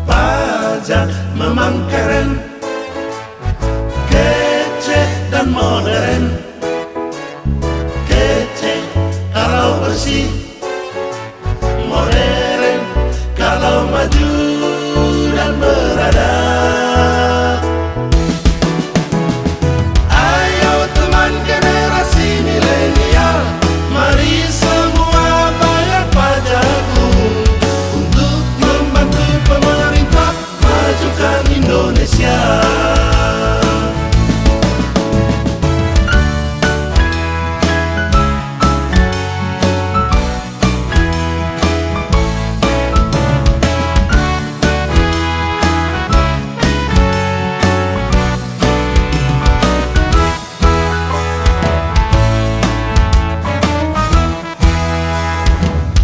Pajak memang keren, kece dan modern. Kece kalau bersih, modern kalau maju dan beradab. Ayo teman generasi milenial, mari semua bayar pajakku untuk membantu pemerintah majukan Indonesia.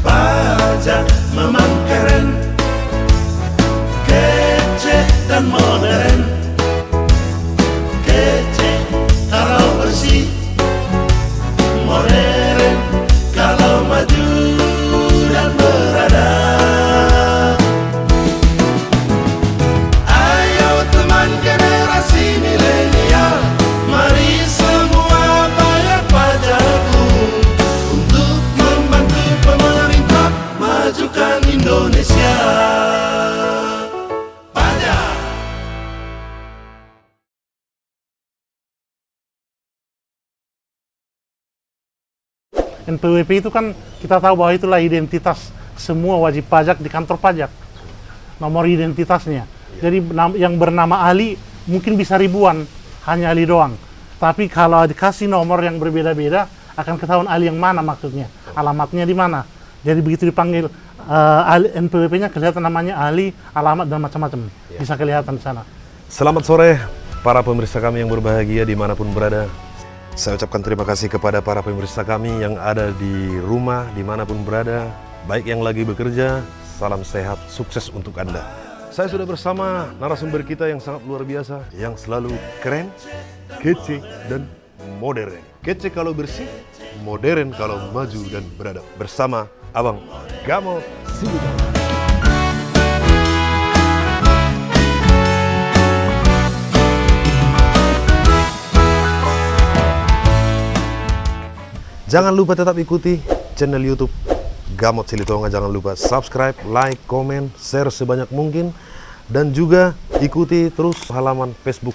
Pajak memang keren, kece dan modern. Kece kalau bersih, modern kalau maju dan beradab. Ayo teman generasi milenial, mari semua bayar pajakku untuk membantu pemerintah majukan Indonesia. Pajak. NPWP itu kan kita tahu bahwa itulah identitas semua wajib pajak di kantor pajak, nomor identitasnya. Jadi yang bernama Ali mungkin bisa ribuan, hanya Ali doang. Tapi kalau dikasih nomor yang berbeda-beda, akan ketahuan Ali yang mana maksudnya, alamatnya di mana. Jadi begitu dipanggil NPWP-nya kelihatan namanya Ali, alamat dan macam-macam, bisa kelihatan di sana. Selamat sore para pemirsa kami yang berbahagia dimanapun berada. Saya ucapkan terima kasih kepada para pemirsa kami yang ada di rumah, dimanapun berada. Baik yang lagi bekerja, salam sehat, sukses untuk Anda. Saya sudah bersama narasumber kita yang sangat luar biasa, yang selalu keren, kece, dan modern. Kece kalau bersih, modern kalau maju dan beradab. Bersama Abang Gamot Silitongga. Jangan lupa tetap ikuti channel YouTube Gamot Silitongga. Jangan lupa subscribe, like, komen, share sebanyak mungkin. Dan juga ikuti terus halaman Facebook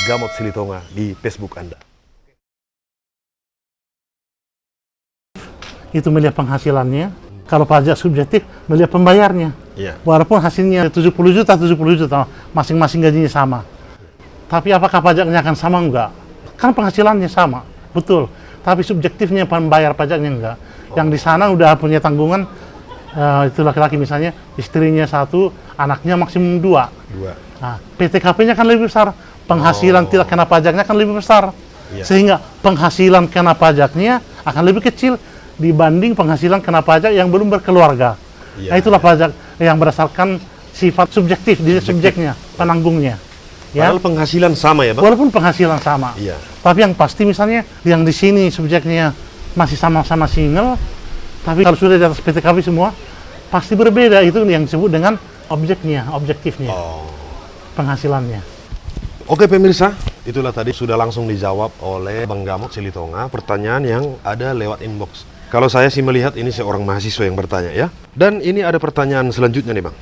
Gamot Silitongga di Facebook Anda. Itu melihat penghasilannya. Kalau pajak subjektif, melihat pembayarnya. Iya. Walaupun hasilnya 70 juta, masing-masing gajinya sama. Tapi apakah pajaknya akan sama? Enggak. Kan penghasilannya sama, betul. Tapi subjektifnya pembayar pajaknya enggak. Yang di sana udah punya tanggungan, itu laki-laki misalnya, istrinya 1, anaknya maksimum 2. Nah, PTKP-nya kan lebih besar, penghasilan tidak kena pajaknya kan lebih besar. Iya. Sehingga penghasilan kena pajaknya akan lebih kecil dibanding penghasilan kena pajak yang belum berkeluarga. Iya. Nah, itulah pajak yang berdasarkan sifat subjektif di subjeknya, penanggungnya. Ya. Padahal penghasilan sama ya, Pak? Walaupun penghasilan sama. Iya. Tapi yang pasti misalnya yang di sini subjeknya masih sama-sama single, tapi kalau sudah di atas PTKP semua pasti berbeda. Itu yang disebut dengan objektifnya, penghasilannya. Oke pemirsa, itulah tadi sudah langsung dijawab oleh Bang Gamot Silitongga pertanyaan yang ada lewat inbox. Kalau saya sih melihat ini seorang mahasiswa yang bertanya ya. Dan ini ada pertanyaan selanjutnya nih Bang.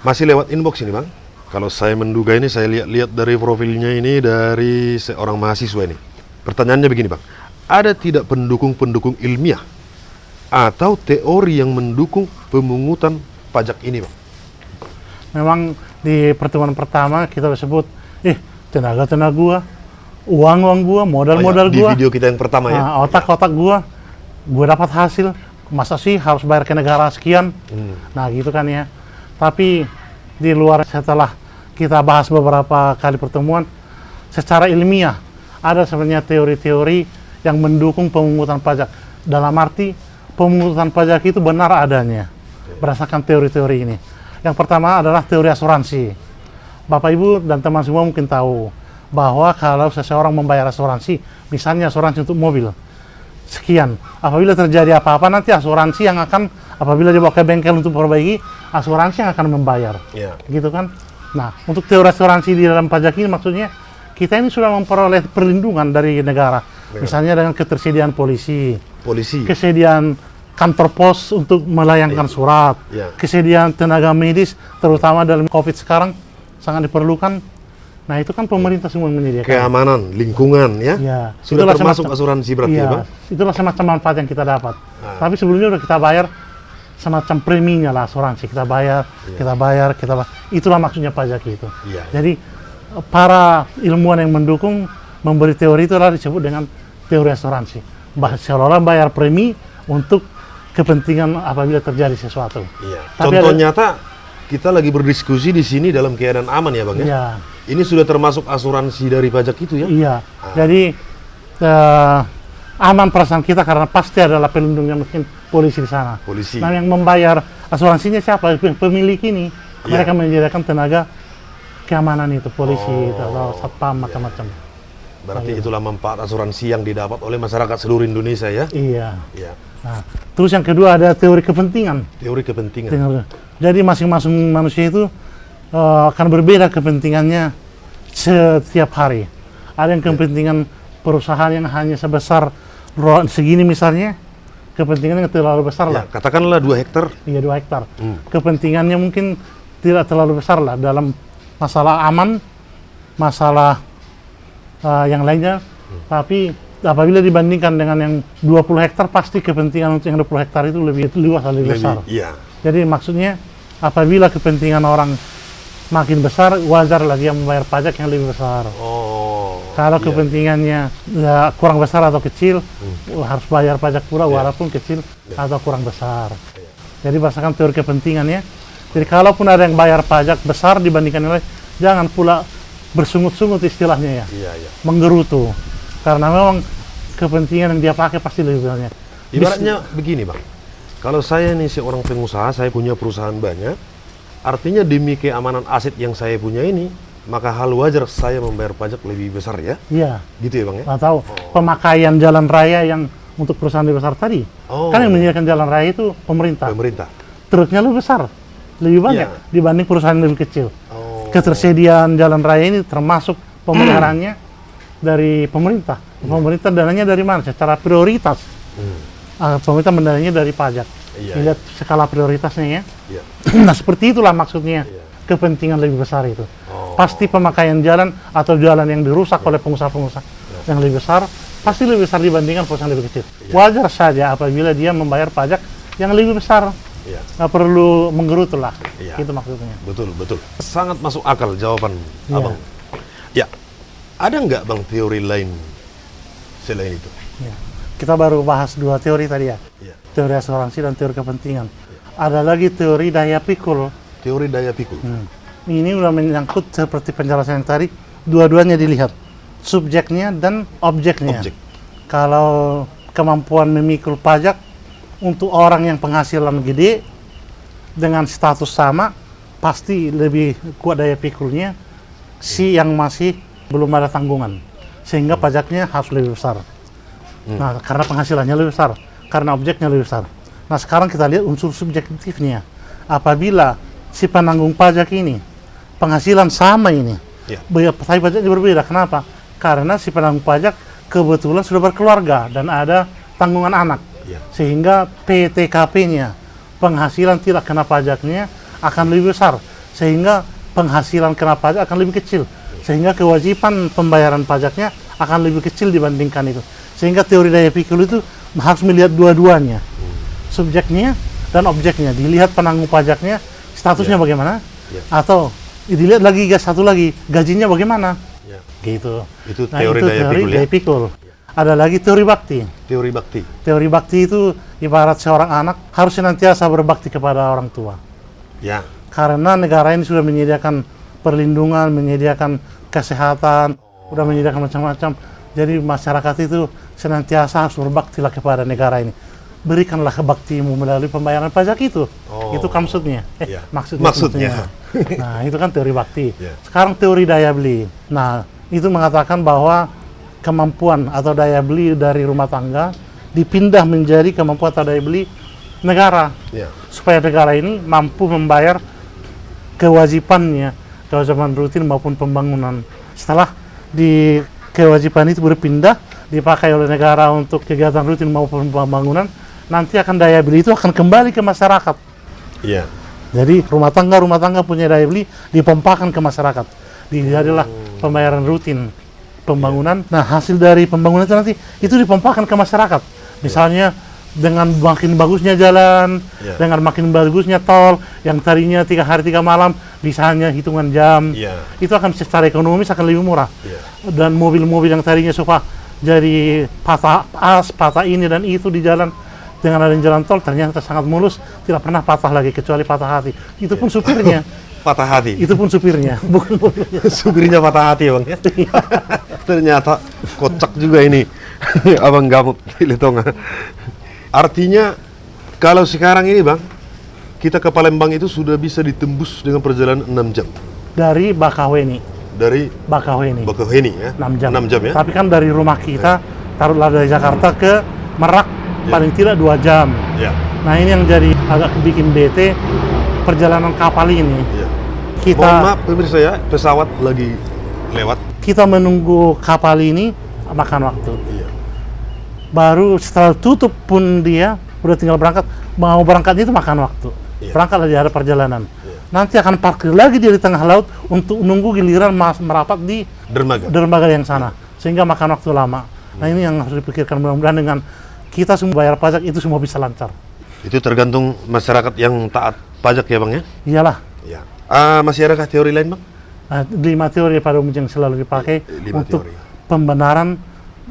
Masih lewat inbox ini Bang. Kalau saya menduga ini, saya lihat dari profilnya ini dari seorang mahasiswa ini. Pertanyaannya begini Bang. Ada tidak pendukung-pendukung ilmiah atau teori yang mendukung pemungutan pajak ini Bang? Memang di pertemuan pertama kita sebut, tenaga-tenaga gua, uang gua, modal di gua. video kita yang pertama ya. Otak-otak gua dapat hasil, masa sih harus bayar ke negara sekian? Nah gitu kan ya. Tapi di luar setelah kita bahas beberapa kali pertemuan, secara ilmiah ada sebenarnya teori-teori yang mendukung pemungutan pajak. Dalam arti pemungutan pajak itu benar adanya berdasarkan teori-teori ini. Yang pertama adalah teori asuransi. Bapak Ibu dan teman semua mungkin tahu bahwa kalau seseorang membayar asuransi, misalnya asuransi untuk mobil, sekian. Apabila terjadi apa-apa nanti asuransi yang akan, apabila dibawa ke bengkel untuk perbaiki, asuransi yang akan membayar. Ya. Gitu kan? Nah, untuk teori asuransi di dalam pajak ini maksudnya kita ini sudah memperoleh perlindungan dari negara. Misalnya dengan ketersediaan polisi, kesediaan kantor pos untuk melayangkan surat, kesediaan tenaga medis, terutama dalam COVID sekarang sangat diperlukan. Nah, itu kan pemerintah semua menyediakan. Keamanan, lingkungan, ya? Ya. Sudah termasuk asuransi berarti, ya, Bang? Itulah semacam manfaat yang kita dapat. Tapi sebelumnya udah kita bayar semacam preminya lah asuransi. Kita bayar. Itulah maksudnya pajak itu. Ya. Jadi, para ilmuwan yang mendukung memberi teori itu adalah disebut dengan teori asuransi. Seolah-olah bayar premi untuk kepentingan apabila terjadi sesuatu. Iya. Contoh nyata, kita lagi berdiskusi di sini dalam keadaan aman ya, Bang, ya? Iya. Ini sudah termasuk asuransi dari pajak itu ya? Iya. Jadi aman perasaan kita karena pasti adalah pelindungnya mungkin polisi di sana. Polisi. Nah, yang membayar asuransinya siapa? Pemilik ini. Mereka menyediakan tenaga keamanan itu, polisi atau satpam macam-macam. Berarti itulah manfaat asuransi yang didapat oleh masyarakat seluruh Indonesia ya? Iya. Iya. Nah, terus yang kedua ada teori kepentingan. Teori kepentingan. Jadi masing-masing manusia itu akan berbeda kepentingannya setiap hari. Ada yang kepentingan perusahaan yang hanya sebesar segini misalnya, kepentingannya terlalu besar lah. Katakanlah 2 hektar. Iya, 2 hektar. Kepentingannya mungkin tidak terlalu besar lah dalam masalah aman, masalah yang lainnya. Tapi apabila dibandingkan dengan yang 20 hektar, pasti kepentingan untuk yang 20 hektar itu lebih luas, lebih besar. Iya. Jadi maksudnya apabila kepentingan orang makin besar, wajar lagi yang membayar pajak yang lebih besar. Kalau kepentingannya kurang besar atau kecil, harus bayar pajak pula walaupun kecil atau kurang besar. Jadi berdasarkan teori kepentingannya. Jadi kalaupun ada yang bayar pajak besar dibandingkan yang lain, jangan pula bersungut-sungut istilahnya ya. Menggerutu. Karena memang kepentingan yang dia pakai pasti lebih banyak. Ibaratnya begini, Bang. Kalau saya ini seorang pengusaha, saya punya perusahaan banyak, artinya demi keamanan aset yang saya punya ini, maka hal wajar saya membayar pajak lebih besar ya? Iya. Gitu ya, Bang ya? Atau pemakaian jalan raya yang untuk perusahaan lebih besar tadi. Kan yang menyediakan jalan raya itu pemerintah. Truknya lebih besar, lebih banyak dibanding perusahaan yang lebih kecil. Ketersediaan jalan raya ini termasuk pemeliharaannya dari pemerintah. Pemerintah dananya dari mana? Secara prioritas. Pemerintah mendananya dari pajak. Lihat skala prioritasnya ya. Nah, seperti itulah maksudnya kepentingan lebih besar itu. Pasti pemakaian jalan atau jalan yang dirusak oleh pengusaha-pengusaha yang lebih besar, pasti lebih besar dibandingkan perusahaan lebih kecil. Wajar saja apabila dia membayar pajak yang lebih besar. Nggak perlu menggerutu lah. Itu maksudnya. Betul. Sangat masuk akal jawaban Abang. Ya. Ada nggak, Bang, teori lain selain itu? Kita baru bahas 2 teori tadi ya. Teori asuransi dan teori kepentingan. Ada lagi teori daya pikul. Teori daya pikul. Ini udah menyangkut seperti penjelasan yang tadi, dua-duanya dilihat. Subjeknya dan objeknya. Kalau kemampuan memikul pajak untuk orang yang penghasilan gede dengan status sama, pasti lebih kuat daya pikulnya si yang masih belum ada tanggungan, sehingga pajaknya harus lebih besar. Nah, karena penghasilannya lebih besar, karena objeknya lebih besar. Nah, sekarang kita lihat unsur subjektifnya. Apabila si penanggung pajak ini penghasilan sama ini, tapi pajaknya berbeda. Kenapa? Karena si penanggung pajak kebetulan sudah berkeluarga dan ada tanggungan anak, sehingga PTKP-nya, penghasilan tidak kena pajaknya akan lebih besar, sehingga penghasilan kena pajak akan lebih kecil. Sehingga kewajiban pembayaran pajaknya akan lebih kecil dibandingkan itu. Sehingga teori daya pikul itu harus melihat dua-duanya, subjeknya dan objeknya. Dilihat penanggung pajaknya, statusnya bagaimana, atau dilihat lagi satu lagi, gajinya bagaimana. Gitu. Itu teori daya pikul. Ada lagi teori bakti. Teori bakti itu ibarat seorang anak harus senantiasa berbakti kepada orang tua. Karena negara ini sudah menyediakan perlindungan, menyediakan kesehatan, udah menyediakan macam-macam. Jadi masyarakat itu senantiasa harus berbakti lah kepada negara ini. berikanlah baktimu melalui pembayaran pajak itu. Oh. Itu kan maksudnya. Iya. Maksudnya. Nah, itu kan teori bakti. Iya. Sekarang teori daya beli. Nah, itu mengatakan bahwa kemampuan atau daya beli dari rumah tangga dipindah menjadi kemampuan atau daya beli negara. Ya. Supaya negara ini mampu membayar kewajiban rutin maupun pembangunan. Setelah di kewajiban itu berpindah, dipakai oleh negara untuk kegiatan rutin maupun pembangunan, nanti akan daya beli itu akan kembali ke masyarakat. Iya. Jadi rumah tangga punya daya beli dipompakan ke masyarakat. Dijadilah pembayaran rutin pembangunan. Nah, hasil dari pembangunan itu nanti itu dipompakan ke masyarakat. Misalnya dengan makin bagusnya jalan, dengan makin bagusnya tol, yang tadinya 3 hari 3 malam bisa hanya hitungan jam. Itu akan secara ekonomis akan lebih murah. Dan mobil-mobil yang tadinya suka jadi patah ini dan itu di jalan, dengan adanya jalan tol ternyata sangat mulus, tidak pernah patah lagi kecuali patah hati. Itu pun supirnya. Patah hati. Itu pun supirnya, bukan mobilnya. Supirnya patah hati, Bang ya. Ternyata kocak juga ini. Abang Gamut pilih tonga. Artinya kalau sekarang ini, Bang, kita ke Palembang itu sudah bisa ditembus dengan perjalanan 6 jam. Dari Bakauheni. Dari Bakauheni. Bakauheni ya. 6 jam. 6 jam ya. Tapi kan dari rumah kita, taruhlah dari Jakarta ke Merak, paling tidak 2 jam. Ya. Nah, ini yang jadi agak bikin bete perjalanan kapal ini. Ya. Kita Mohon maaf pemirsa ya, pesawat lagi lewat. kita menunggu kapal ini makan waktu. Iya. Baru setelah tutup pun dia udah tinggal berangkat. Mau berangkat itu makan waktu. Iya. Berangkat lagi ada perjalanan. Iya. Nanti akan parkir lagi dia di tengah laut untuk nunggu giliran merapat di dermaga yang sana. Sehingga makan waktu lama. Nah, ini yang harus dipikirkan, mudah-mudahan dengan kita semua bayar pajak itu semua bisa lancar. Itu tergantung masyarakat yang taat pajak ya, Bang ya? Iyalah. Ya. Masih adakah teori lain, Bang? 5 teori pada umumnya yang selalu dipakai 5 untuk teori. pembenaran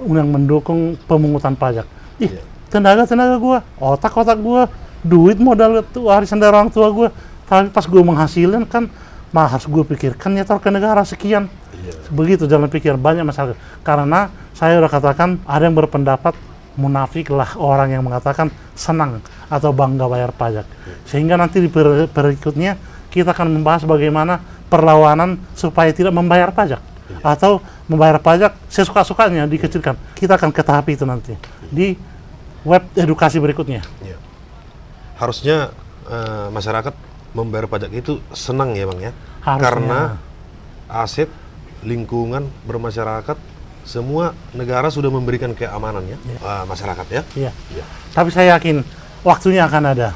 yang mendukung pemungutan pajak. Iya. Tenaga gua, otak gua, duit modal warisan dari orang tua gua. Tapi pas gua menghasilkan kan harus gua pikirkan nyetor ke negara sekian. Iya. Begitu jalan pikir banyak masyarakat. Karena saya udah katakan ada yang berpendapat munafik lah orang yang mengatakan senang atau bangga bayar pajak. Sehingga nanti di berikutnya kita akan membahas bagaimana perlawanan supaya tidak membayar pajak. Atau membayar pajak sesuka-sukanya dikecilkan. Kita akan ke tahap itu nanti di web edukasi berikutnya. Ya. Harusnya masyarakat membayar pajak itu senang ya, Bang ya. Harusnya. Karena aset, lingkungan, bermasyarakat, semua negara sudah memberikan keamanan ya, masyarakat ya. Iya. Ya. Tapi saya yakin waktunya akan ada.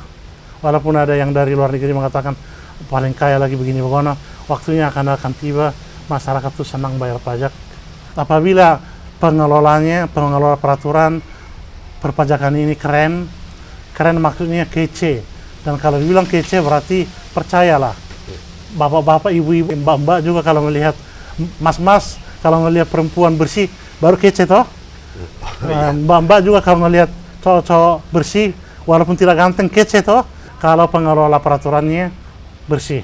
Walaupun ada yang dari luar negeri mengatakan paling kaya lagi begini bagaimana, waktunya akan tiba masyarakat tuh senang bayar pajak. Apabila pengelola peraturan perpajakan ini keren maksudnya kece. Dan kalau dibilang kece berarti percayalah. Bapak-bapak, ibu-ibu, mbak-mbak juga kalau melihat mas-mas, kalau melihat perempuan bersih baru kece toh. Mbak-mbak juga kalau melihat cowok-cowok bersih walaupun tidak ganteng kece toh. Kalau pengelola peraturannya bersih.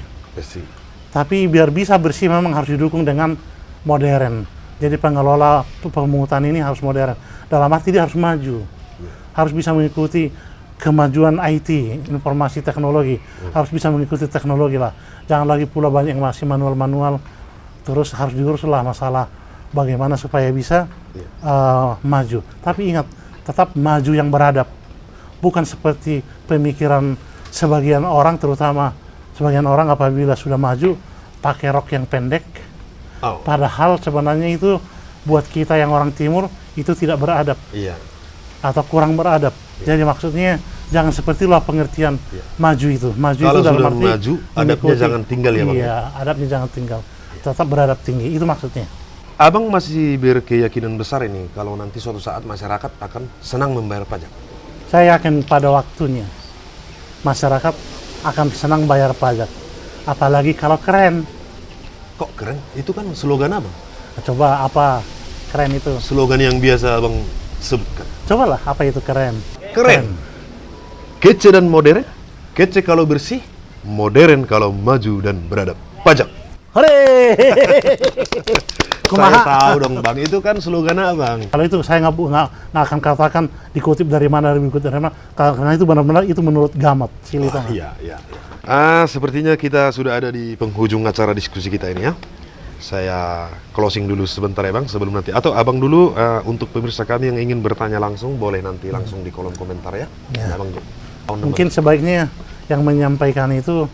Tapi biar bisa bersih memang harus didukung dengan modern. Jadi pengelola pemungutan ini harus modern. Dalam arti dia harus maju. Harus bisa mengikuti kemajuan IT, informasi teknologi. Harus bisa mengikuti teknologi lah. Jangan lagi pula banyak yang masih manual-manual. Terus harus diuruslah masalah bagaimana supaya bisa maju. Tapi ingat, tetap maju yang beradab. Bukan seperti pemikiran sebagian orang, terutama sebagian orang apabila sudah maju pakai rok yang pendek. Padahal sebenarnya itu buat kita yang orang timur itu tidak beradab. Iya. Atau kurang beradab. Jadi maksudnya jangan seperti lah pengertian maju itu. Maju Kalau itu dalam sudah arti maju, adabnya jangan tinggal ya, Bang. Iya, adabnya jangan tinggal. Tetap beradab tinggi. Itu maksudnya. Abang masih berkeyakinan besar ini kalau nanti suatu saat masyarakat akan senang membayar pajak. Saya yakin pada waktunya masyarakat akan senang bayar pajak. Apalagi kalau keren. Kok keren? Itu kan slogan Abang. Coba apa keren itu? Slogan yang biasa Abang sebutkan. Cobalah apa itu keren. Keren. Kece dan modern. Kece kalau bersih, modern kalau maju dan beradab. Pajak. Hore! Saya tahu dong Bang, itu kan slogannya Bang. Kalau itu saya nggak akan katakan dikutip dari mana, karena itu benar-benar itu menurut Gamot Silitonga. Iya. Sepertinya kita sudah ada di penghujung acara diskusi kita ini ya. Saya closing dulu sebentar ya Bang, sebelum nanti. Atau Abang dulu, untuk pemirsa kami yang ingin bertanya langsung, boleh nanti langsung di kolom komentar ya. Ya. Abang, Mungkin sebaiknya yang menyampaikan itu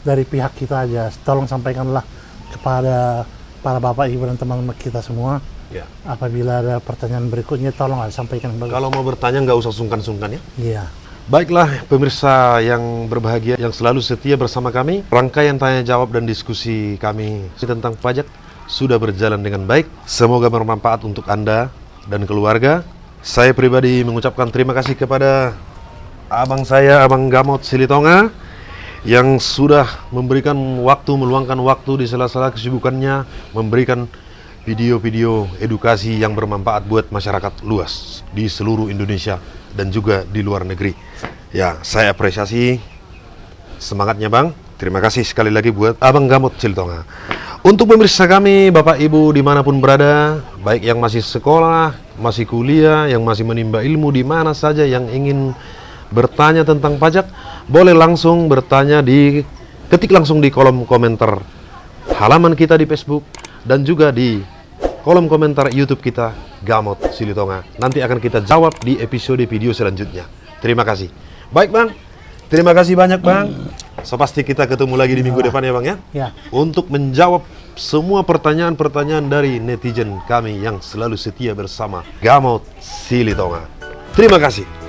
dari pihak kita aja. Tolong sampaikanlah kepada para bapak ibu dan teman-teman kita semua. Ya. Apabila ada pertanyaan berikutnya, tolong sampaikan. Kalau mau bertanya nggak usah sungkan-sungkan ya. Iya. Baiklah pemirsa yang berbahagia, yang selalu setia bersama kami. Rangkaian tanya jawab dan diskusi kami tentang pajak sudah berjalan dengan baik. Semoga bermanfaat untuk Anda dan keluarga. Saya pribadi mengucapkan terima kasih kepada abang saya, Abang Gamot Silitonga, yang sudah memberikan waktu, meluangkan waktu di sela-sela kesibukannya, memberikan video-video edukasi yang bermanfaat buat masyarakat luas di seluruh Indonesia dan juga di luar negeri. Ya, saya apresiasi semangatnya Bang. Terima kasih sekali lagi buat Abang Gamot Silitonga. Untuk pemirsa kami, Bapak Ibu dimanapun berada, baik yang masih sekolah, masih kuliah, yang masih menimba ilmu di mana saja, yang ingin bertanya tentang pajak, boleh langsung bertanya ketik langsung di kolom komentar halaman kita di Facebook dan juga di kolom komentar YouTube kita, Gamot Silitonga. Nanti akan kita jawab di episode video selanjutnya. Terima kasih. Baik Bang, terima kasih banyak Bang. So pasti kita ketemu lagi di minggu depan ya Bang ya. Ya. Untuk menjawab semua pertanyaan-pertanyaan dari netizen kami yang selalu setia bersama Gamot Silitonga. Terima kasih.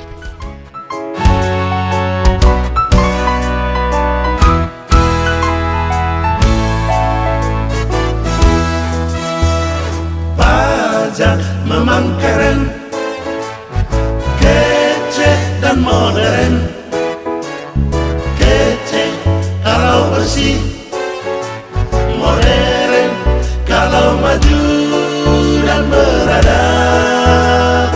Pajak memang keren, kece dan modern. Kece kalau bersih, modern kalau maju dan beradab.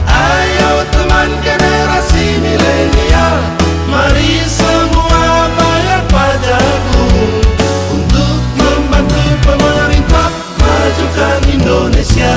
Ayo teman generasi milenial, mari semua bayar pajakku untuk membantu pemerintah majukan Indonesia.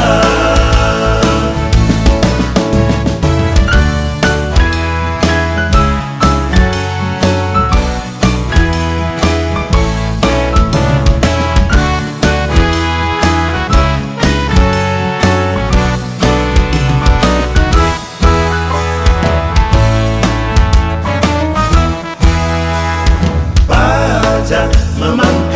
Pajak memang